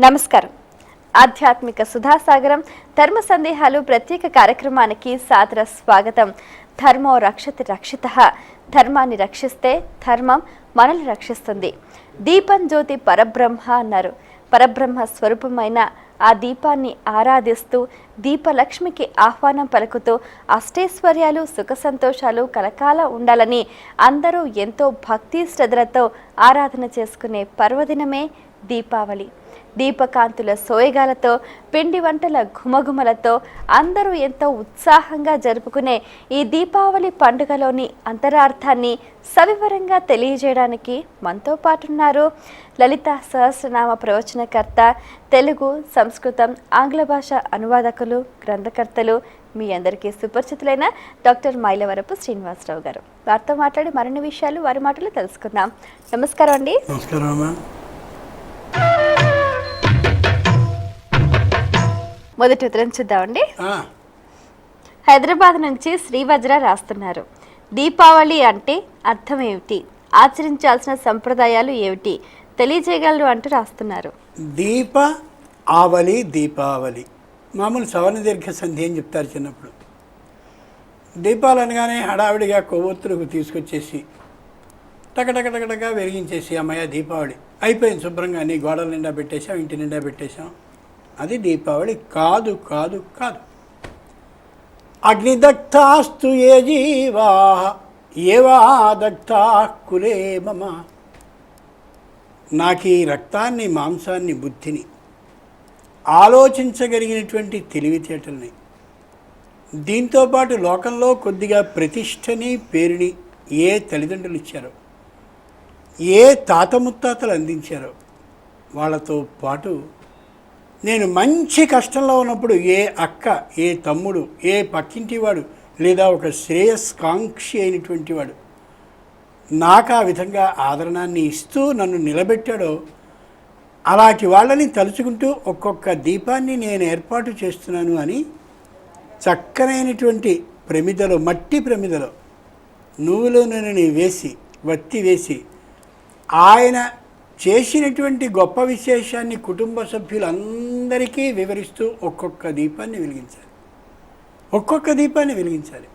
నమస్కారం. ఆధ్యాత్మిక సుధాసాగరం ధర్మ సందేహాలు ప్రత్యేక కార్యక్రమానికి సాదర స్వాగతం. ధర్మో రక్షతి రక్షితః. ధర్మాన్ని రక్షిస్తే ధర్మం మనల్ని రక్షిస్తుంది. దీపం జ్యోతి పరబ్రహ్మ అన్నారు. పరబ్రహ్మ స్వరూపమైన ఆ దీపాన్ని ఆరాధిస్తూ దీపలక్ష్మికి ఆహ్వానం పలుకుతూ అష్టైశ్వర్యాలు సుఖ సంతోషాలు కలకాలం ఉండాలని అందరూ ఎంతో భక్తి శ్రద్ధలతో ఆరాధన చేసుకునే పర్వదినమే దీపావళి. దీపకాంతుల సోయగాలతో పిండి వంటల ఘుమఘుమలతో అందరూ ఎంతో ఉత్సాహంగా జరుపుకునే ఈ దీపావళి పండుగలోని అంతరార్థాన్ని సవివరంగా తెలియజేయడానికి మనతో పాటున్నారు లలిత సహస్రనామ ప్రవచనకర్త, తెలుగు, సంస్కృతం, ఆంగ్ల భాష అనువాదకులు, గ్రంథకర్తలు, మీ అందరికీ సుపరిచితులైన డాక్టర్ మైలవరపు శ్రీనివాసరావు గారు. వారితో మాట్లాడి మరిన్ని విషయాలు వారి మాటలు తెలుసుకుందాం. నమస్కారం అండి. నమస్కారం. మొదటి ఉత్తరం చూద్దామండి. హైదరాబాద్ నుంచి శ్రీవజ్ర రాస్తున్నారు. దీపావళి అంటే అర్థం ఏమిటి, ఆచరించాల్సిన సంప్రదాయాలు ఏమిటి తెలియజేయగలరు అంటూ రాస్తున్నారు. దీప ఆవలి, దీపావళి మామూలు సవర్ణ దీర్ఘ సంధి అని చెప్తారు చిన్నప్పుడు. దీపాలు అనగానే హడావిడిగా కొవ్వొత్తులకు తీసుకొచ్చేసి టకటకటకటగా వెలిగించేసి అమ్మయ్య దీపావళి అయిపోయింది, శుభ్రంగా అన్ని గోడల నిండా పెట్టేశాం, ఇంటి నిండా పెట్టేశాం. అది దీపావళి కాదు, కాదు, కాదు. అగ్నిదగ్ధాస్తు ఏ జీవా ఏవా దగ్ధా కులే మమ. నాకు ఈ రక్తాన్ని, మాంసాన్ని, బుద్ధిని, ఆలోచించగలిగినటువంటి తెలివితేటల్ని, దీంతోపాటు లోకంలో కొద్దిగా ప్రతిష్టని, పేరుని ఏ తల్లిదండ్రులు ఇచ్చారో, ఏ తాత ముత్తాతలు అందించారో వాళ్ళతో పాటు నేను మంచి కష్టంలో ఉన్నప్పుడు ఏ అక్క, ఏ తమ్ముడు, ఏ పక్కింటి వాడు లేదా ఒక శ్రేయస్కాంక్షి అయినటువంటి వాడు నాకు ఆ విధంగా ఆదరణాన్ని ఇస్తూ నన్ను నిలబెట్టాడో అలాంటి వాళ్ళని తలుచుకుంటూ ఒక్కొక్క దీపాన్ని నేను ఏర్పాటు చేస్తున్నాను అని చక్కనైనటువంటి ప్రమిదలో, మట్టి ప్రమిదలో నువ్వుల నూనెని వేసి, వత్తి వేసి ఆయన చేసినటువంటి గొప్ప విశేషాన్ని కుటుంబ సభ్యులందరికీ వివరిస్తూ ఒక్కొక్క దీపాన్ని వెలిగించాలి, ఒక్కొక్క దీపాన్ని వెలిగించాలి.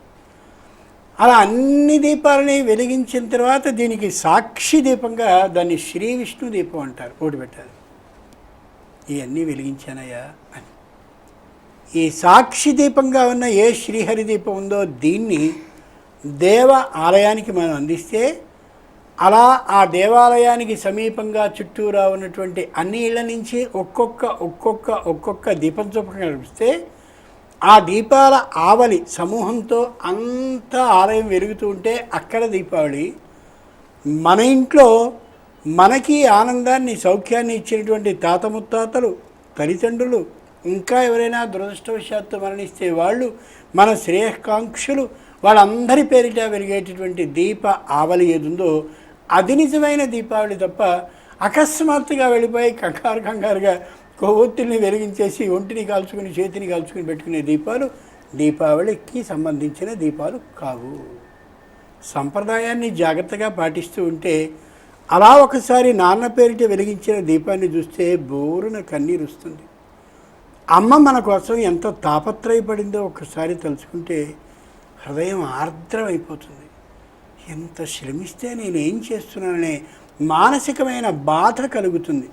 అలా అన్ని దీపాలని వెలిగించిన తర్వాత దీనికి సాక్షి దీపంగా దాన్ని శ్రీ విష్ణు దీపం అంటారు, ఓటు పెట్టాలి. ఇవన్నీ వెలిగించానయ్యా అని ఈ సాక్షి దీపంగా ఉన్న ఏ శ్రీహరి దీపం ఉందో దీన్ని దేవ ఆలయానికి మనం అందిస్తే అలా ఆ దేవాలయానికి సమీపంగా చుట్టూరా ఉన్నటువంటి అన్ని ఇళ్ల నుంచి ఒక్కొక్క దీపం చొప్పున నడిపిస్తే ఆ దీపాల ఆవలి సమూహంతో అంతా ఆలయం వెలుగుతూ ఉంటే అక్కడ దీపావళి. మన ఇంట్లో మనకి ఆనందాన్ని, సౌఖ్యాన్ని ఇచ్చినటువంటి తాత ముత్తాతలు, తల్లిదండ్రులు, ఇంకా ఎవరైనా దురదృష్టవశాత్తు మరణిస్తే వాళ్ళు, మన శ్రేయస్కాంక్షులు, వాళ్ళందరి పేరిట వెలిగేటటువంటి దీప ఆవలి ఏదుందో అది నిజమైన దీపావళి తప్ప అకస్మాత్తుగా వెళ్ళిపోయి కంగారుగా కొవ్వొత్తుల్ని వెలిగించేసి ఒంటిని కాల్చుకుని, చేతిని కాల్చుకుని పెట్టుకునే దీపాలు దీపావళికి సంబంధించిన దీపాలు కావు. సంప్రదాయాన్ని జాగ్రత్తగా పాటిస్తూ ఉంటే అలా ఒకసారి నాన్న పేరిట వెలిగించిన దీపాన్ని చూస్తే బోరున కన్నీరు వస్తుంది. అమ్మ మన కోసం ఎంత తాపత్రయపడిందో ఒకసారి తలుచుకుంటే హృదయం ఆర్ద్రమైపోతుంది. ఎంత శ్రమిస్తే నేను ఏం చేస్తున్నాననే మానసికమైన బాధ కలుగుతుంది.